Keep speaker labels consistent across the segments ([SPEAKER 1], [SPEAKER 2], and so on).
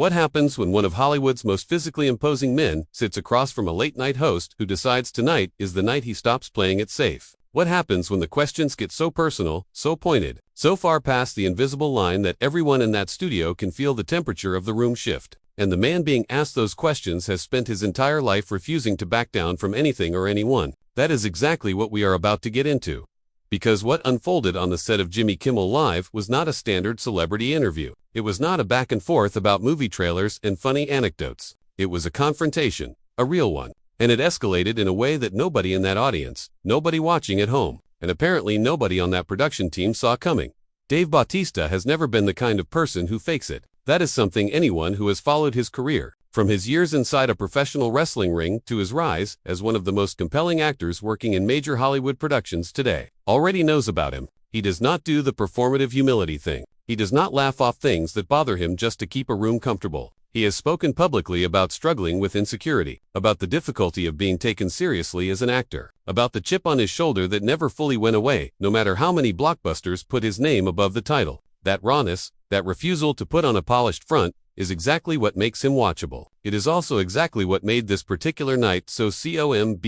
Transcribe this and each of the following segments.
[SPEAKER 1] What happens when one of Hollywood's most physically imposing men sits across from a late-night host who decides tonight is the night he stops playing it safe? What happens when the questions get so personal, so pointed, so far past the invisible line that everyone in that studio can feel the temperature of the room shift? And the man being asked those questions has spent his entire life refusing to back down from anything or anyone. That is exactly what we are about to get into. Because what unfolded on the set of Jimmy Kimmel Live was not a standard celebrity interview. It was not a back and forth about movie trailers and funny anecdotes. It was a confrontation, a real one. And it escalated in a way that nobody in that audience, nobody watching at home, and apparently nobody on that production team saw coming. Dave Bautista has never been the kind of person who fakes it. That is something anyone who has followed his career, from his years inside a professional wrestling ring to his rise as one of the most compelling actors working in major Hollywood productions today, already knows about him. He does not do the performative humility thing. He does not laugh off things that bother him just to keep a room comfortable. He has spoken publicly about struggling with insecurity, about the difficulty of being taken seriously as an actor, about the chip on his shoulder that never fully went away, no matter how many blockbusters put his name above the title. That rawness, that refusal to put on a polished front, is exactly what makes him watchable. It is also exactly what made this particular night so combustible.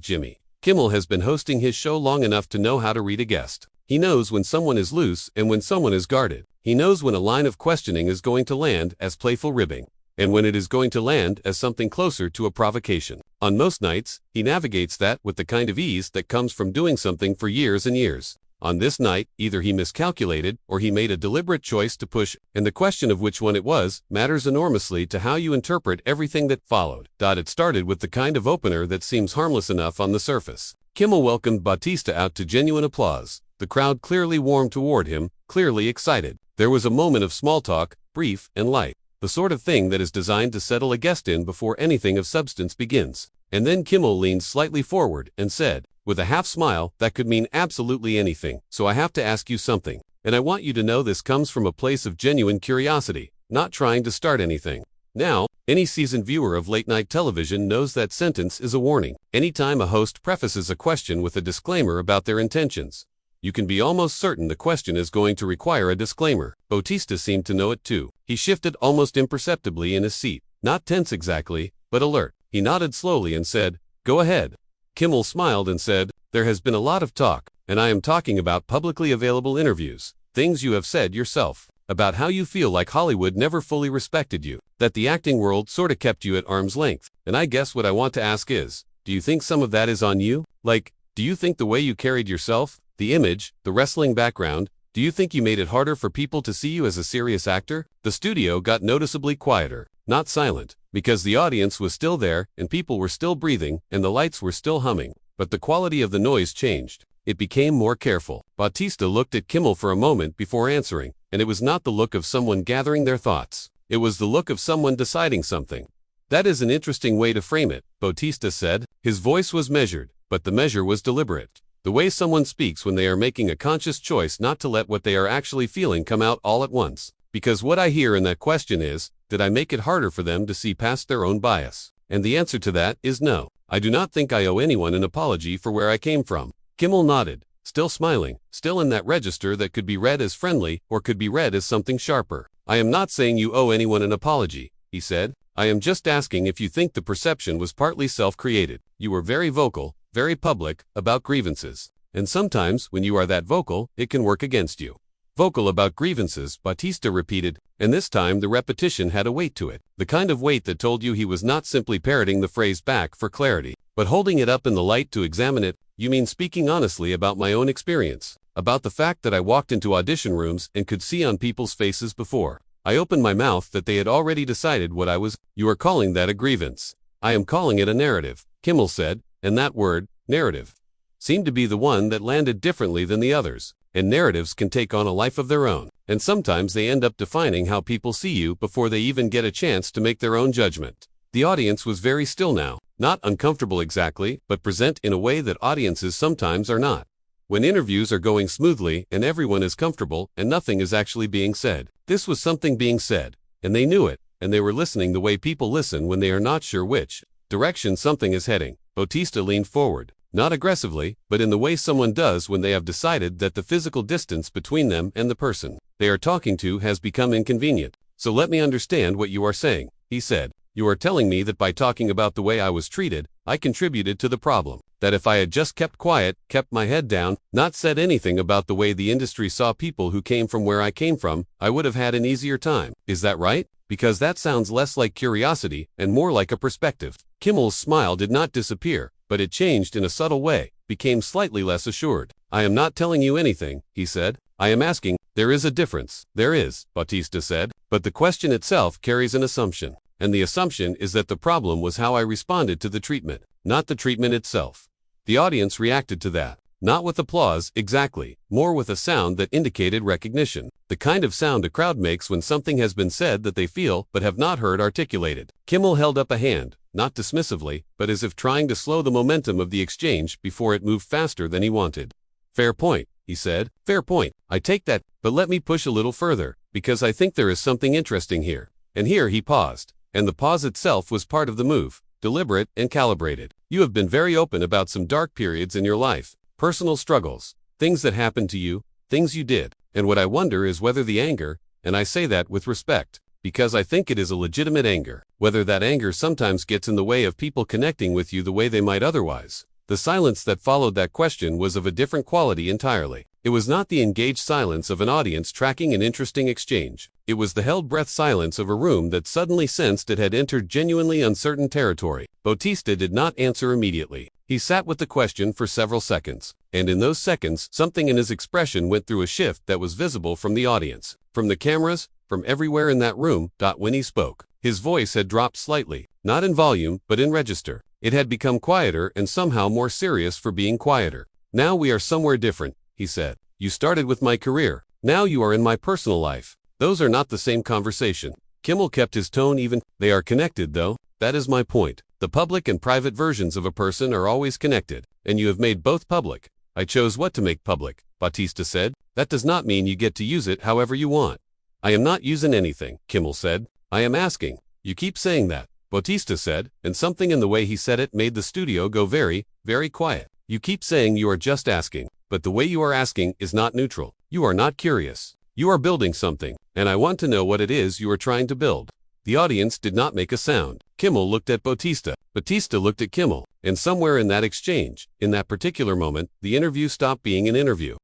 [SPEAKER 1] Jimmy Kimmel has been hosting his show long enough to know how to read a guest. He knows when someone is loose and when someone is guarded. He knows when a line of questioning is going to land as playful ribbing, and when it is going to land as something closer to a provocation. On most nights, he navigates that with the kind of ease that comes from doing something for years and years. On this night, either he miscalculated or he made a deliberate choice to push, and the question of which one it was matters enormously to how you interpret everything that followed. It started with the kind of opener that seems harmless enough on the surface. Kimmel welcomed Bautista out to genuine applause. The crowd clearly warmed toward him, clearly excited. There was a moment of small talk, brief and light, the sort of thing that is designed to settle a guest in before anything of substance begins. And then Kimmel leaned slightly forward and said, with a half smile that could mean absolutely anything, "So I have to ask you something. And I want you to know this comes from a place of genuine curiosity, not trying to start anything." Now, any seasoned viewer of late-night television knows that sentence is a warning. Anytime a host prefaces a question with a disclaimer about their intentions, you can be almost certain the question is going to require a disclaimer. Bautista seemed to know it too. He shifted almost imperceptibly in his seat, not tense exactly, but alert. He nodded slowly and said, "Go ahead." Kimmel smiled and said, "There has been a lot of talk, and I am talking about publicly available interviews, things you have said yourself, about how you feel like Hollywood never fully respected you, that the acting world sorta kept you at arm's length. And I guess what I want to ask is, do you think some of that is on you? Like, do you think the way you carried yourself, the image, the wrestling background, do you think you made it harder for people to see you as a serious actor?" The studio got noticeably quieter, not silent, because the audience was still there and people were still breathing and the lights were still humming. But the quality of the noise changed. It became more careful. Bautista looked at Kimmel for a moment before answering, and it was not the look of someone gathering their thoughts. It was the look of someone deciding something. "That is an interesting way to frame it," Bautista said. His voice was measured, but the measure was deliberate. The way someone speaks when they are making a conscious choice not to let what they are actually feeling come out all at once. Because what I hear in that question is, did I make it harder for them to see past their own bias? And the answer to that is no. I do not think I owe anyone an apology for where I came from. Kimmel nodded, still smiling, still in that register that could be read as friendly or could be read as something sharper. "I am not saying you owe anyone an apology," he said. "I am just asking if you think the perception was partly self-created. You were very vocal, very public, about grievances. And sometimes, when you are that vocal, it can work against you." "Vocal about grievances," Bautista repeated, and this time the repetition had a weight to it. The kind of weight that told you he was not simply parroting the phrase back for clarity, but holding it up in the light to examine it. "You mean speaking honestly about my own experience, about the fact that I walked into audition rooms and could see on people's faces before I opened my mouth that they had already decided what I was." "You are calling that a grievance." "I am calling it a narrative," Kimmel said, and that word, narrative, seemed to be the one that landed differently than the others. And narratives can take on a life of their own, and sometimes they end up defining how people see you before they even get a chance to make their own judgment. The audience was very still now, not uncomfortable exactly, but present in a way that audiences sometimes are not. When interviews are going smoothly and everyone is comfortable and nothing is actually being said. This was something being said, and they knew it, and they were listening the way people listen when they are not sure which direction something is heading. Bautista leaned forward. Not aggressively, but in the way someone does when they have decided that the physical distance between them and the person they are talking to has become inconvenient. So let me understand what you are saying, he said. You are telling me that by talking about the way I was treated, I contributed to the problem. That if I had just kept quiet, kept my head down, not said anything about the way the industry saw people who came from where I came from, I would have had an easier time. Is that right? Because that sounds less like curiosity and more like a perspective. Kimmel's smile did not disappear, but it changed in a subtle way, became slightly less assured. I am not telling you anything, he said. I am asking. There is a difference. There is, Bautista said, but the question itself carries an assumption. And the assumption is that the problem was how I responded to the treatment, not the treatment itself. The audience reacted to that. Not with applause, exactly, more with a sound that indicated recognition. The kind of sound a crowd makes when something has been said that they feel but have not heard articulated. Kimmel held up a hand, not dismissively, but as if trying to slow the momentum of the exchange before it moved faster than he wanted. Fair point, he said. Fair point. I take that, but let me push a little further, because I think there is something interesting here. And here he paused. And the pause itself was part of the move, deliberate and calibrated. You have been very open about some dark periods in your life, personal struggles, things that happened to you, things you did. And what I wonder is whether the anger, and I say that with respect, because I think it is a legitimate anger, whether that anger sometimes gets in the way of people connecting with you the way they might otherwise. The silence that followed that question was of a different quality entirely. It was not the engaged silence of an audience tracking an interesting exchange. It was the held-breath silence of a room that suddenly sensed it had entered genuinely uncertain territory. Bautista did not answer immediately. He sat with the question for several seconds, and in those seconds, something in his expression went through a shift that was visible from the audience, from the cameras, from everywhere in that room. When he spoke, his voice had dropped slightly, not in volume, but in register. It had become quieter and somehow more serious for being quieter. Now we are somewhere different, he said. You started with my career. Now you are in my personal life. Those are not the same conversation. Kimmel kept his tone even. They are connected, though. That is my point. The public and private versions of a person are always connected, and you have made both public. I chose what to make public, Bautista said. That does not mean you get to use it however you want. I am not using anything, Kimmel said. I am asking. You keep saying that, Bautista said, and something in the way he said it made the studio go very, very quiet. You keep saying you are just asking, but the way you are asking is not neutral. You are not curious. You are building something, and I want to know what it is you are trying to build. The audience did not make a sound. Kimmel looked at Bautista. Bautista looked at Kimmel, and somewhere in that exchange, in that particular moment, the interview stopped being an interview.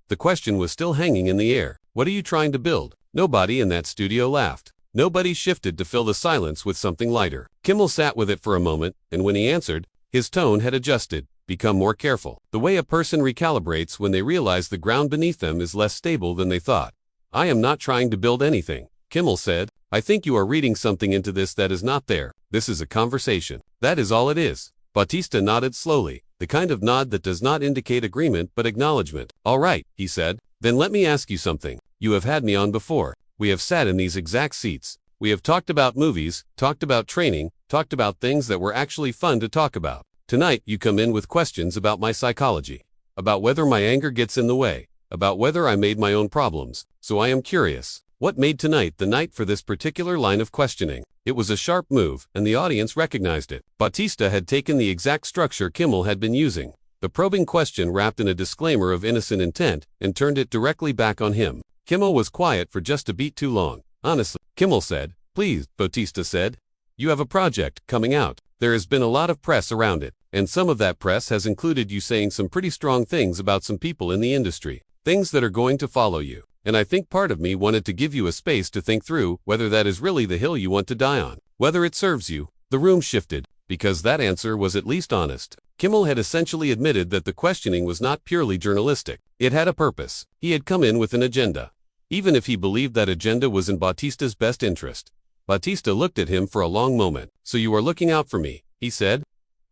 [SPEAKER 1] The question was still hanging in the air. What are you trying to build? Nobody in that studio laughed. Nobody shifted to fill the silence with something lighter. Kimmel sat with it for a moment, and when he answered, his tone had adjusted, become more careful. The way a person recalibrates when they realize the ground beneath them is less stable than they thought. I am not trying to build anything, Kimmel said. I think you are reading something into this that is not there. This is a conversation. That is all it is. Bautista nodded slowly, the kind of nod that does not indicate agreement but acknowledgement. All right, he said. Then let me ask you something. You have had me on before. We have sat in these exact seats. We have talked about movies, talked about training, talked about things that were actually fun to talk about. Tonight you come in with questions about my psychology, about whether my anger gets in the way, about whether I made my own problems. So I am curious. What made tonight the night for this particular line of questioning? It was a sharp move, and the audience recognized it. Bautista had taken the exact structure Kimmel had been using. The probing question wrapped in a disclaimer of innocent intent, and turned it directly back on him. Kimmel was quiet for just a beat too long. Honestly, Kimmel said. Please, Bautista said. You have a project coming out. There has been a lot of press around it, and some of that press has included you saying some pretty strong things about some people in the industry. Things that are going to follow you. And I think part of me wanted to give you a space to think through whether that is really the hill you want to die on, whether it serves you. The room shifted, because that answer was at least honest. Kimmel had essentially admitted that the questioning was not purely journalistic. It had a purpose. He had come in with an agenda. Even if he believed that agenda was in Bautista's best interest. Bautista looked at him for a long moment. So you are looking out for me, he said.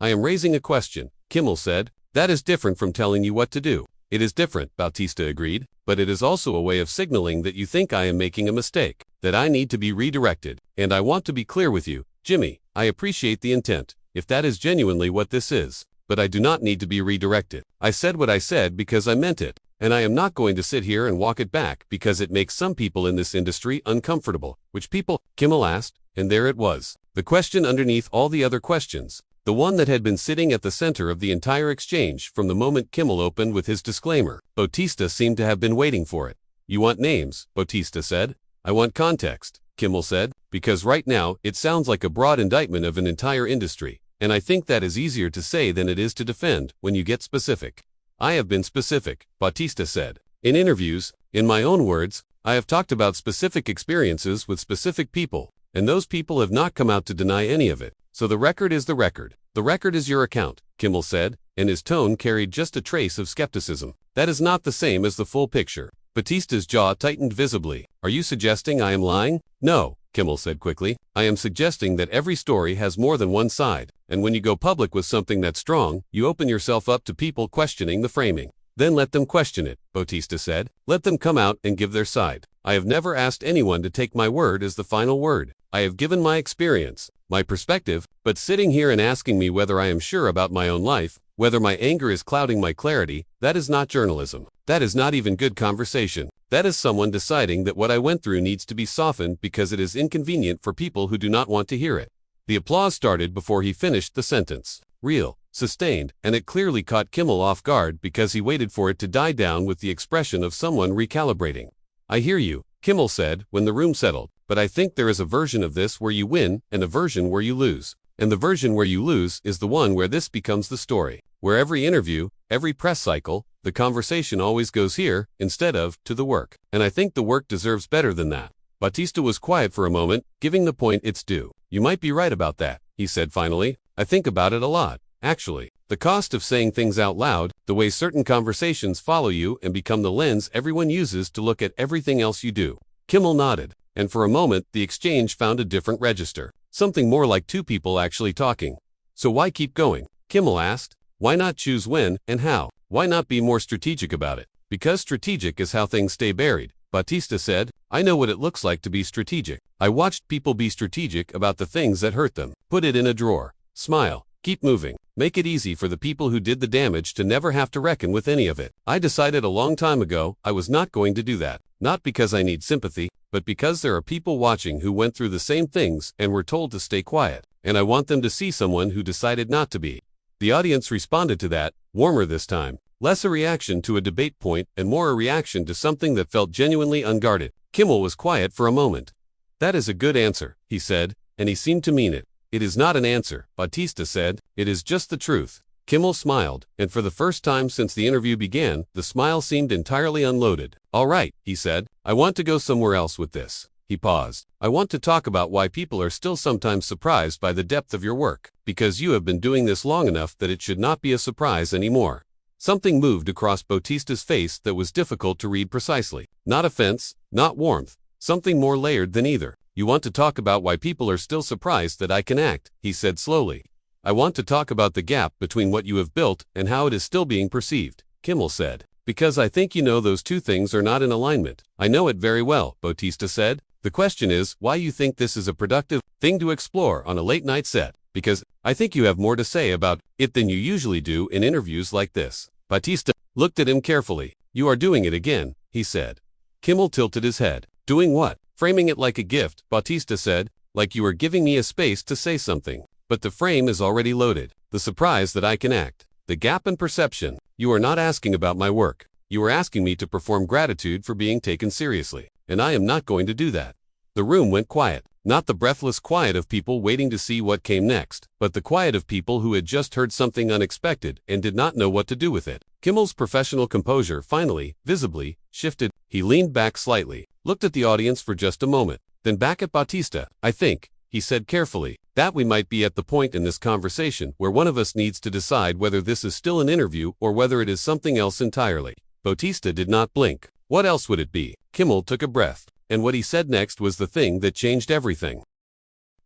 [SPEAKER 1] I am raising a question, Kimmel said. That is different from telling you what to do. It is different, Bautista agreed, but it is also a way of signaling that you think I am making a mistake, that I need to be redirected, and I want to be clear with you, Jimmy. I appreciate the intent, if that is genuinely what this is, but I do not need to be redirected. I said what I said because I meant it, and I am not going to sit here and walk it back because it makes some people in this industry uncomfortable. Which people? Kimmel asked, and there it was, the question underneath all the other questions. The one that had been sitting at the center of the entire exchange from the moment Kimmel opened with his disclaimer. Bautista seemed to have been waiting for it. You want names, Bautista said. I want context, Kimmel said, because right now, it sounds like a broad indictment of an entire industry, and I think that is easier to say than it is to defend when you get specific. I have been specific, Bautista said. In interviews, in my own words, I have talked about specific experiences with specific people, and those people have not come out to deny any of it. So the record is the record. The record is your account, Kimmel said, and his tone carried just a trace of skepticism. That is not the same as the full picture. Bautista's jaw tightened visibly. Are you suggesting I am lying? No, Kimmel said quickly. I am suggesting that every story has more than one side, and when you go public with something that's strong, you open yourself up to people questioning the framing. Then let them question it, Bautista said. Let them come out and give their side. I have never asked anyone to take my word as the final word. I have given my experience, my perspective, but sitting here and asking me whether I am sure about my own life, whether my anger is clouding my clarity, that is not journalism. That is not even good conversation. That is someone deciding that what I went through needs to be softened because it is inconvenient for people who do not want to hear it. The applause started before he finished the sentence. Real, sustained, and it clearly caught Kimmel off guard because he waited for it to die down with the expression of someone recalibrating. I hear you, Kimmel said when the room settled, but I think there is a version of this where you win and a version where you lose. And the version where you lose is the one where this becomes the story, where every interview, every press cycle, the conversation always goes here, instead of, to the work. And I think the work deserves better than that. Bautista was quiet for a moment, giving the point its due. You might be right about that, he said finally. I think about it a lot, actually. The cost of saying things out loud, the way certain conversations follow you and become the lens everyone uses to look at everything else you do. Kimmel nodded, and for a moment the exchange found a different register. Something more like two people actually talking. So why keep going? Kimmel asked. Why not choose when and how? Why not be more strategic about it? Because strategic is how things stay buried, Bautista said. I know what it looks like to be strategic. I watched people be strategic about the things that hurt them. Put it in a drawer. Smile. Keep moving. Make it easy for the people who did the damage to never have to reckon with any of it. I decided a long time ago I was not going to do that. Not because I need sympathy, but because there are people watching who went through the same things and were told to stay quiet, and I want them to see someone who decided not to be. The audience responded to that, warmer this time. Less a reaction to a debate point and more a reaction to something that felt genuinely unguarded. Kimmel was quiet for a moment. That is a good answer, he said, and he seemed to mean it. It is not an answer, Bautista said. It is just the truth. Kimmel smiled, and for the first time since the interview began, the smile seemed entirely unloaded. All right, he said. I want to go somewhere else with this. He paused. I want to talk about why people are still sometimes surprised by the depth of your work, because you have been doing this long enough that it should not be a surprise anymore. Something moved across Bautista's face that was difficult to read precisely. Not offense, not warmth, something more layered than either. You want to talk about why people are still surprised that I can act, he said slowly. I want to talk about the gap between what you have built and how it is still being perceived, Kimmel said. Because I think you know those two things are not in alignment. I know it very well, Bautista said. The question is why you think this is a productive thing to explore on a late-night set, because I think you have more to say about it than you usually do in interviews like this. Bautista looked at him carefully. You are doing it again, he said. Kimmel tilted his head. Doing what? Framing it like a gift, Bautista said, like you are giving me a space to say something. But the frame is already loaded. The surprise that I can act. The gap in perception. You are not asking about my work. You are asking me to perform gratitude for being taken seriously. And I am not going to do that. The room went quiet. Not the breathless quiet of people waiting to see what came next, but the quiet of people who had just heard something unexpected and did not know what to do with it. Kimmel's professional composure finally, visibly, shifted. He leaned back slightly, looked at the audience for just a moment, then back at Bautista. I think, he said carefully, that we might be at the point in this conversation where one of us needs to decide whether this is still an interview or whether it is something else entirely. Bautista did not blink. What else would it be? Kimmel took a breath, and what he said next was the thing that changed everything.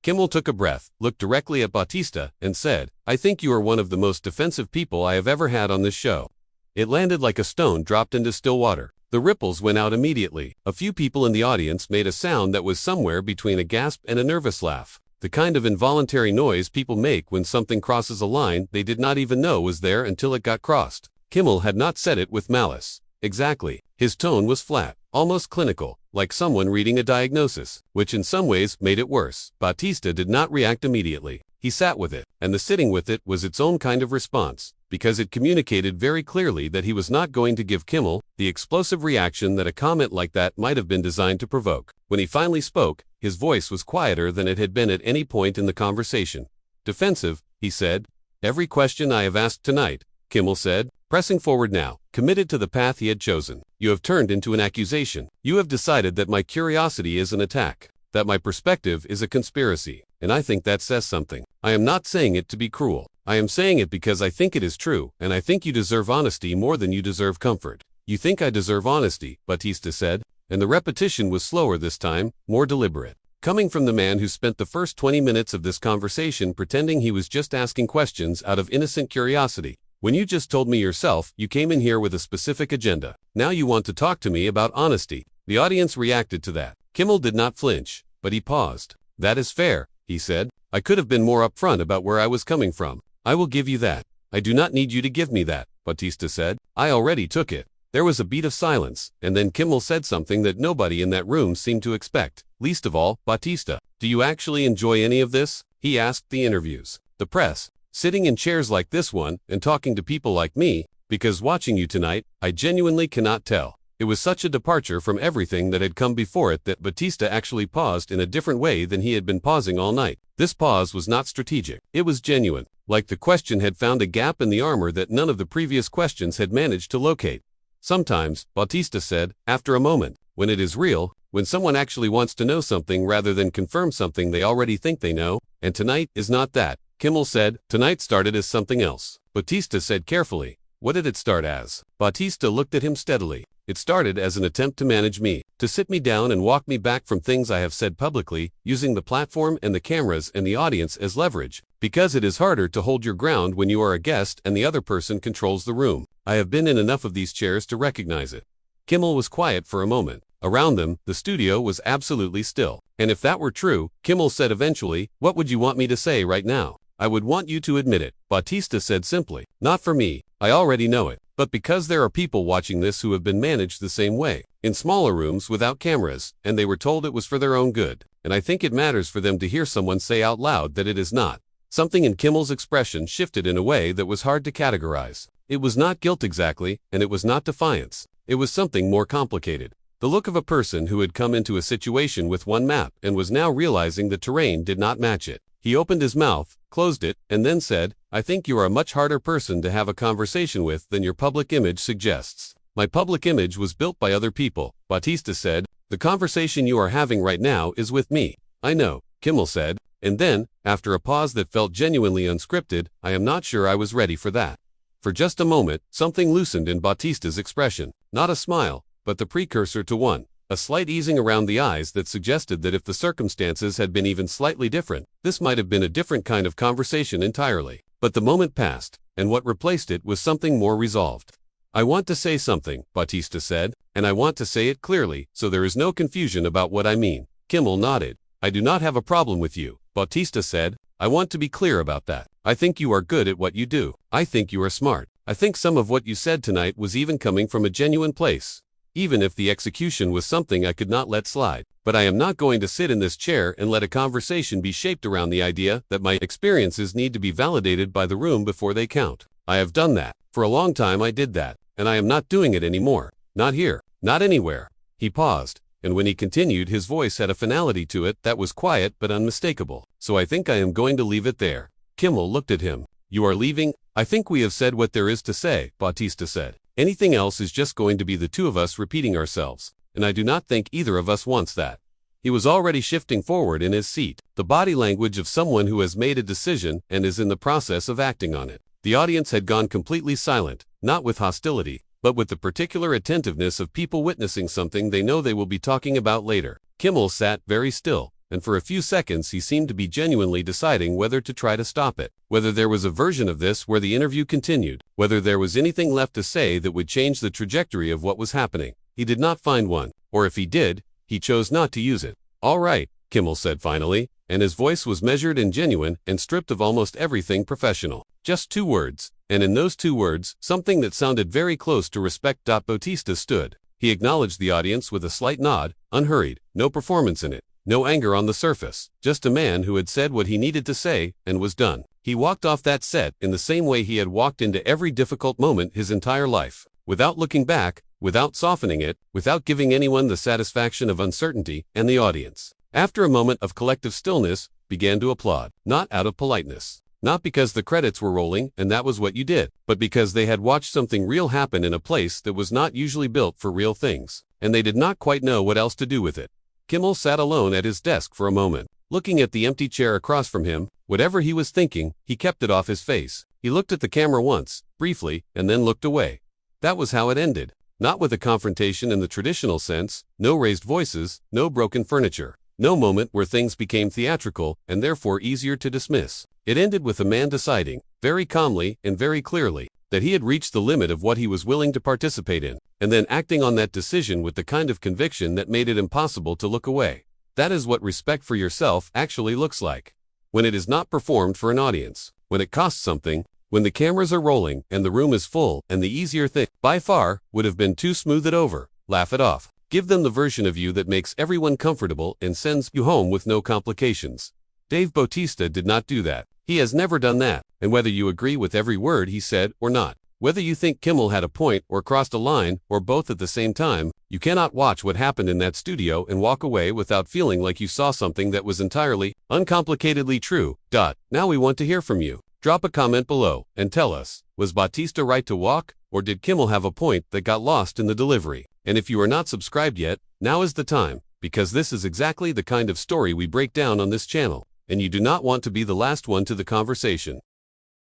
[SPEAKER 1] Kimmel took a breath, looked directly at Bautista, and said, I think you are one of the most defensive people I have ever had on this show. It landed like a stone dropped into still water. The ripples went out immediately. A few people in the audience made a sound that was somewhere between a gasp and a nervous laugh. The kind of involuntary noise people make when something crosses a line they did not even know was there until it got crossed. Kimmel had not said it with malice. Exactly. His tone was flat, almost clinical, like someone reading a diagnosis, which in some ways made it worse. Bautista did not react immediately. He sat with it, and the sitting with it was its own kind of response. because it communicated very clearly that he was not going to give Kimmel the explosive reaction that a comment like that might have been designed to provoke. When he finally spoke, his voice was quieter than it had been at any point in the conversation. Defensive, he said. Every question I have asked tonight, Kimmel said, pressing forward now, committed to the path he had chosen. You have turned into an accusation. You have decided that my curiosity is an attack, that my perspective is a conspiracy, and I think that says something. I am not saying it to be cruel. I am saying it because I think it is true, and I think you deserve honesty more than you deserve comfort. You think I deserve honesty, Bautista said, and the repetition was slower this time, more deliberate. Coming from the man who spent the first 20 minutes of this conversation pretending he was just asking questions out of innocent curiosity. When you just told me yourself you came in here with a specific agenda. Now you want to talk to me about honesty. The audience reacted to that. Kimmel did not flinch, but he paused. That is fair, he said. I could have been more upfront about where I was coming from. I will give you that. I do not need you to give me that, Bautista said. I already took it. There was a beat of silence, and then Kimmel said something that nobody in that room seemed to expect, least of all, Bautista. Do you actually enjoy any of this? He asked the interviews. The press. Sitting in chairs like this one, and talking to people like me, because watching you tonight, I genuinely cannot tell. It was such a departure from everything that had come before it that Bautista actually paused in a different way than he had been pausing all night. This pause was not strategic. It was genuine, like the question had found a gap in the armor that none of the previous questions had managed to locate. Sometimes, Bautista said, after a moment, when it is real, when someone actually wants to know something rather than confirm something they already think they know, and tonight is not that. Kimmel said, tonight started as something else. Bautista said carefully, what did it start as? Bautista looked at him steadily. It started as an attempt to manage me, to sit me down and walk me back from things I have said publicly, using the platform and the cameras and the audience as leverage, because it is harder to hold your ground when you are a guest and the other person controls the room. I have been in enough of these chairs to recognize it. Kimmel was quiet for a moment. Around them, the studio was absolutely still. And if that were true, Kimmel said eventually, what would you want me to say right now? I would want you to admit it, Bautista said simply. Not for me, I already know it, but because there are people watching this who have been managed the same way, in smaller rooms without cameras, and they were told it was for their own good, and I think it matters for them to hear someone say out loud that it is not. Something in Kimmel's expression shifted in a way that was hard to categorize. It was not guilt exactly, and it was not defiance. It was something more complicated. The look of a person who had come into a situation with one map and was now realizing the terrain did not match it. He opened his mouth, closed it, and then said, I think you are a much harder person to have a conversation with than your public image suggests. My public image was built by other people, Bautista said. The conversation you are having right now is with me. I know, Kimmel said, and then, after a pause that felt genuinely unscripted, I am not sure I was ready for that. For just a moment, something loosened in Bautista's expression. Not a smile, but the precursor to one. A slight easing around the eyes that suggested that if the circumstances had been even slightly different, this might have been a different kind of conversation entirely. But the moment passed, and what replaced it was something more resolved. I want to say something, Bautista said, and I want to say it clearly, so there is no confusion about what I mean. Kimmel nodded. I do not have a problem with you, Bautista said. I want to be clear about that. I think you are good at what you do. I think you are smart. I think some of what you said tonight was even coming from a genuine place. Even if the execution was something I could not let slide. But I am not going to sit in this chair and let a conversation be shaped around the idea that my experiences need to be validated by the room before they count. I have done that. For a long time I did that, and I am not doing it anymore. Not here. Not anywhere. He paused, and when he continued his voice had a finality to it that was quiet but unmistakable. So I think I am going to leave it there. Kimmel looked at him. You are leaving? I think we have said what there is to say, Bautista said. Anything else is just going to be the two of us repeating ourselves, and I do not think either of us wants that. He was already shifting forward in his seat, the body language of someone who has made a decision and is in the process of acting on it. The audience had gone completely silent, not with hostility, but with the particular attentiveness of people witnessing something they know they will be talking about later. Kimmel sat very still, and for a few seconds he seemed to be genuinely deciding whether to try to stop it, whether there was a version of this where the interview continued, whether there was anything left to say that would change the trajectory of what was happening. He did not find one, or if he did, he chose not to use it. All right, Kimmel said finally, and his voice was measured and genuine and stripped of almost everything professional. Just 2 words, and in those 2 words, something that sounded very close to respect. Bautista stood. He acknowledged the audience with a slight nod, unhurried, no performance in it. No anger on the surface, just a man who had said what he needed to say and was done. He walked off that set in the same way he had walked into every difficult moment his entire life, without looking back, without softening it, without giving anyone the satisfaction of uncertainty, and the audience, after a moment of collective stillness, began to applaud, not out of politeness, not because the credits were rolling and that was what you did, but because they had watched something real happen in a place that was not usually built for real things, and they did not quite know what else to do with it. Kimmel sat alone at his desk for a moment, looking at the empty chair across from him. Whatever he was thinking, he kept it off his face. He looked at the camera once, briefly, and then looked away. That was how it ended. Not with a confrontation in the traditional sense, no raised voices, no broken furniture, no moment where things became theatrical and therefore easier to dismiss. It ended with a man deciding, very calmly and very clearly, that he had reached the limit of what he was willing to participate in, and then acting on that decision with the kind of conviction that made it impossible to look away. That is what respect for yourself actually looks like. When it is not performed for an audience, when it costs something, when the cameras are rolling and the room is full, and the easier thing, by far, would have been to smooth it over, laugh it off, give them the version of you that makes everyone comfortable and sends you home with no complications. Dave Bautista did not do that. He has never done that, and whether you agree with every word he said or not, whether you think Kimmel had a point or crossed a line or both at the same time, you cannot watch what happened in that studio and walk away without feeling like you saw something that was entirely, uncomplicatedly true. Now we want to hear from you. Drop a comment below and tell us, was Bautista right to walk, or did Kimmel have a point that got lost in the delivery? And if you are not subscribed yet, now is the time, because this is exactly the kind of story we break down on this channel, and you do not want to be the last one to the conversation.